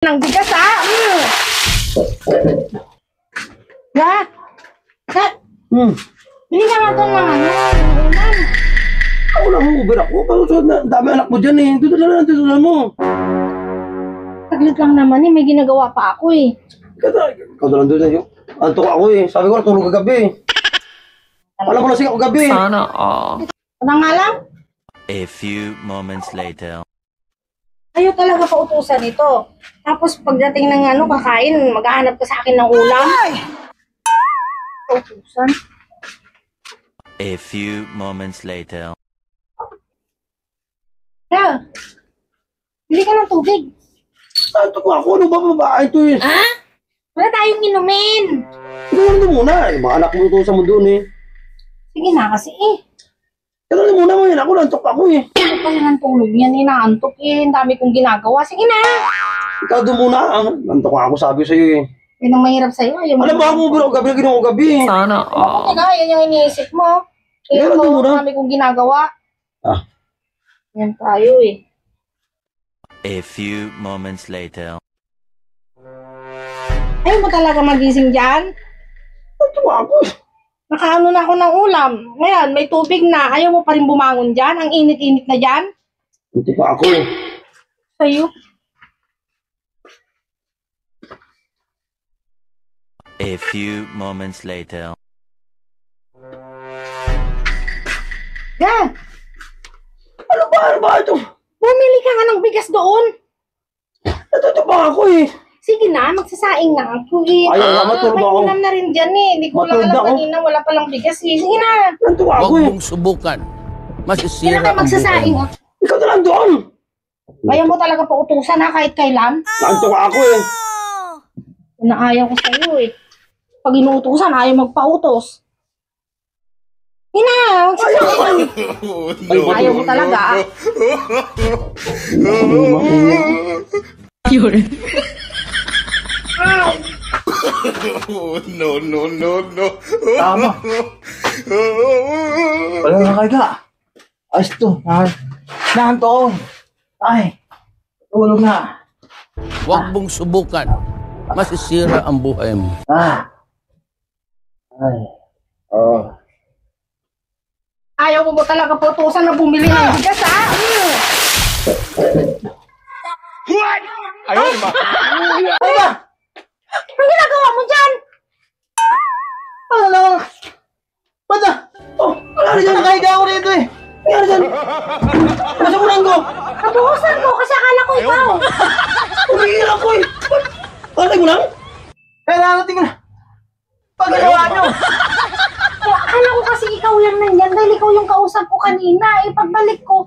ng bigas, ha? Ya? Bili ka nga doon ng ulam. Ako lang ang Uber ako. Pasusod na, dami anak mo dyan eh. Dito na lang, dito na mo. Saglit lang naman eh, may ginagawa pa ako eh. Ikaw na lang doon eh. Antok ako eh. Sabi ko, natulog kagabi. Alam mo na siya ako gabi. Sana all. Ano nga lang? A few moments later. Ayaw talaga pautusan ito. Tapos pagdating ng kakain, maghahanap ka sa akin ng ulam. Pautusan? A few moments later. Ya, bili ka ng tubig. Antok ako. Ano ba babae ito eh? Ha? Wala tayong inumin. Ano muna eh. Mga anak mo ito sa mundo eh. Sige na kasi eh. Kaya muna mo yan. Ako nantok ako eh. Ano pa yan ang tulog yan? Inaantok eh. Ang dami kong ginagawa. Sige na. Ikaw doon muna. Nantok ako sabi sa'yo eh. Yan ang mahirap sa'yo. Alam ba ako Uber ako gabi? Ginawa ko gabi eh. Sana all. Teka, yan yung iniisip mo. Kaya Meron mo, din muna. ang dami kong ginagawa. Ah. Yan tayo eh. A few moments later. Ayaw mo talaga magising dyan? Nantok ako eh. Nakaano na ako ng ulam. Ngayon, may tubig na. Ayaw mo pa rin bumangon dyan? Ang init-init na dyan? Nantok pa ako eh. Sa'yo. A few moments later. Yan. Ano ba ito? Bumili ka nga ng bigas doon. Nantok pa ako eh. Sige na, magsasaing na ako eh. Ayaw nga, matulog May ako. ulam na rin dyan eh. Hindi ko lang Matulog alam ako. kanina. Wala palang bigas eh. Sige na. Nantok ako Huwag eh. mong subukan. Sige na Masisira kayo ang buhay magsasaing. mo. Ikaw na lang doon. Ayaw mo talaga pautusan ha, kahit kailan. Nantok ako eh. Naayaw ko sa'yo eh. Pag inuutusan, ayaw magpautos. Sige na, magsasaing. Ayaw mo talaga ah. Yun. No. Tama. Wala na kaya. Ayos to. Nahanto. Ay. Tulog na. Huwag mong subukan. Masisira ang buhay mo. Ay. Oh. Ayaw mo talaga pautusan na bumili ng bigas ha. Ayaw, ma. Ano ba? Ang ginagawa mo dyan? Ano na? Ba't na? Oh, wala rin dyan. Nakahiga ako rito eh. Nangyari dyan. Masamunan ko. Nabuhusan mo kasi akala ko ikaw. Umihil ako eh. Patay mo lang? Kailangan natin ko na. Pagkagawa nyo. Akala ko kasi ikaw lang nandyan dahil ikaw yung kausap ko kanina. Eh, pagbalik ko,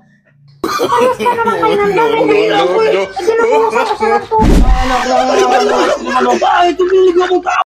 parehas pa naman kayo nandyan. Umihil ako eh. Nabuhusan ko siya ng tubig. Anak lang. Ano ba? Ito pinilig akong tao.